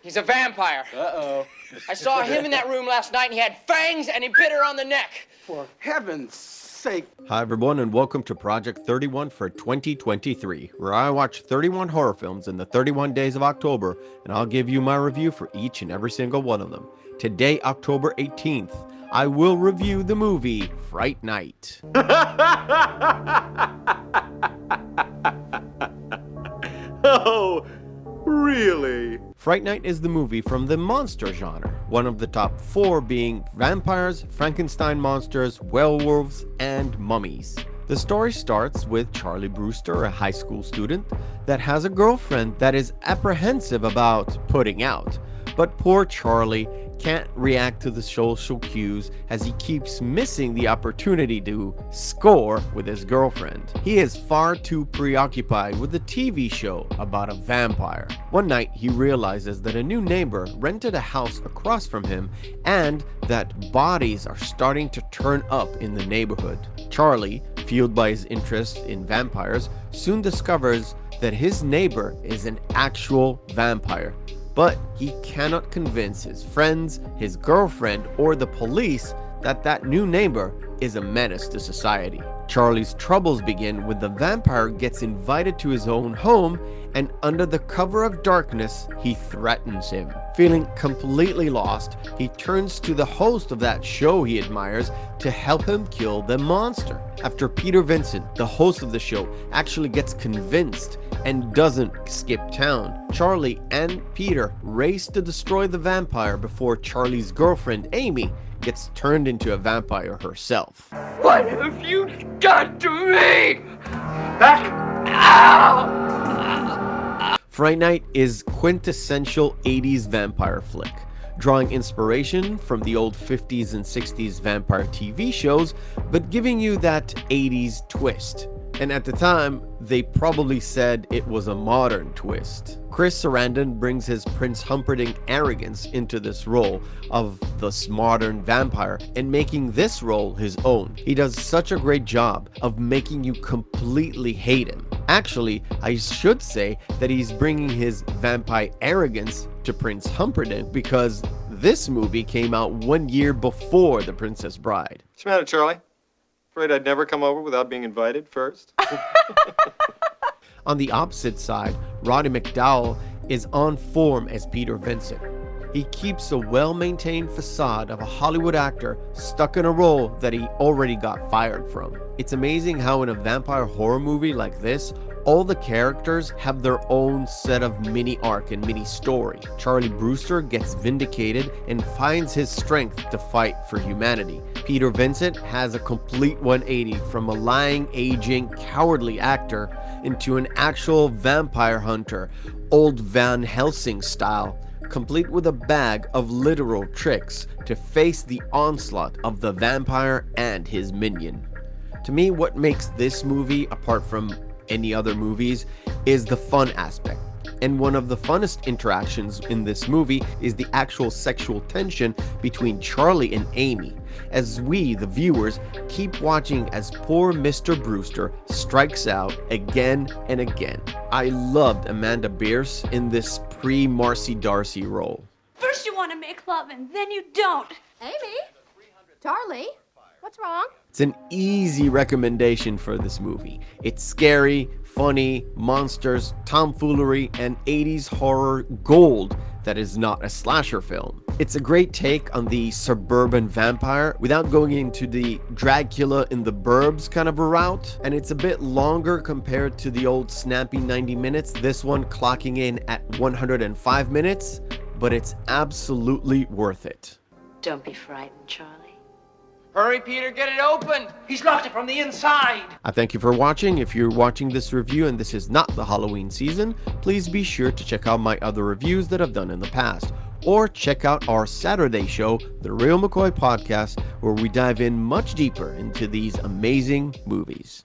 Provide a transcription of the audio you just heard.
He's a vampire. Uh-oh. I saw him in that room last night, and he had fangs, and he bit her on the neck. For heaven's sake. Hi everyone, and welcome to Project 31 for 2023, where I watch 31 horror films in the 31 days of October, and I'll give you my review for each and every single one of them. Today, October 18th, I will review the movie Fright Night. Oh, really? Fright Night is the movie from the monster genre, one of the top 4 being vampires, Frankenstein monsters, werewolves, and mummies. The story starts with Charlie Brewster, a high school student that has a girlfriend that is apprehensive about putting out. But poor Charlie can't react to the social cues as he keeps missing the opportunity to score with his girlfriend. He is far too preoccupied with the TV show about a vampire. One night he realizes that a new neighbor rented a house across from him and that bodies are starting to turn up in the neighborhood. Charlie, fueled by his interest in vampires, soon discovers that his neighbor is an actual vampire. But he cannot convince his friends, his girlfriend, or the police that new neighbor is a menace to society. Charlie's troubles begin when the vampire gets invited to his own home, and under the cover of darkness, he threatens him. Feeling completely lost, he turns to the host of that show he admires to help him kill the monster. After Peter Vincent, the host of the show, actually gets convinced and doesn't skip town, Charlie and Peter race to destroy the vampire before Charlie's girlfriend, Amy, gets turned into a vampire herself. What have you done to me? Ow! Fright Night is quintessential 80s vampire flick, drawing inspiration from the old 50s and 60s vampire TV shows, but giving you that 80s twist. And at the time, they probably said it was a modern twist. Chris Sarandon brings his Prince Humperdinck arrogance into this role of this modern vampire and making this role his own. He does such a great job of making you completely hate him. Actually, I should say that he's bringing his vampire arrogance to Prince Humperdinck because this movie came out 1 year before The Princess Bride. What's the matter, Charlie? Afraid I'd never come over without being invited first? On the opposite side, Roddy McDowall is on form as Peter Vincent. He keeps a well-maintained facade of a Hollywood actor stuck in a role that he already got fired from. It's amazing how in a vampire horror movie like this, all the characters have their own set of mini arc and mini story. Charlie Brewster gets vindicated and finds his strength to fight for humanity. Peter Vincent has a complete 180 from a lying, aging, cowardly actor into an actual vampire hunter, old Van Helsing style, complete with a bag of literal tricks to face the onslaught of the vampire and his minion. To me, what makes this movie, apart from any other movies, is the fun aspect. And one of the funnest interactions in this movie is the actual sexual tension between Charlie and Amy, as we, the viewers, keep watching as poor Mr. Brewster strikes out again and again. I loved Amanda Bierce in this pre-Marcy Darcy role. First you want to make love and then you don't. Amy? Charlie? What's wrong? It's an easy recommendation for this movie. It's scary, funny, monsters, tomfoolery, and 80s horror gold that is not a slasher film. It's a great take on the suburban vampire without going into the Dracula in the burbs kind of a route, and it's a bit longer compared to the old snappy 90 minutes, this one clocking in at 105 minutes, but it's absolutely worth it. Don't be frightened, Charlie. Hurry, Peter, get it open! He's locked it from the inside! I thank you for watching. If you're watching this review and this is not the Halloween season, please be sure to check out my other reviews that I've done in the past. Or check out our Saturday show, The Real McCoy Podcast, where we dive in much deeper into these amazing movies.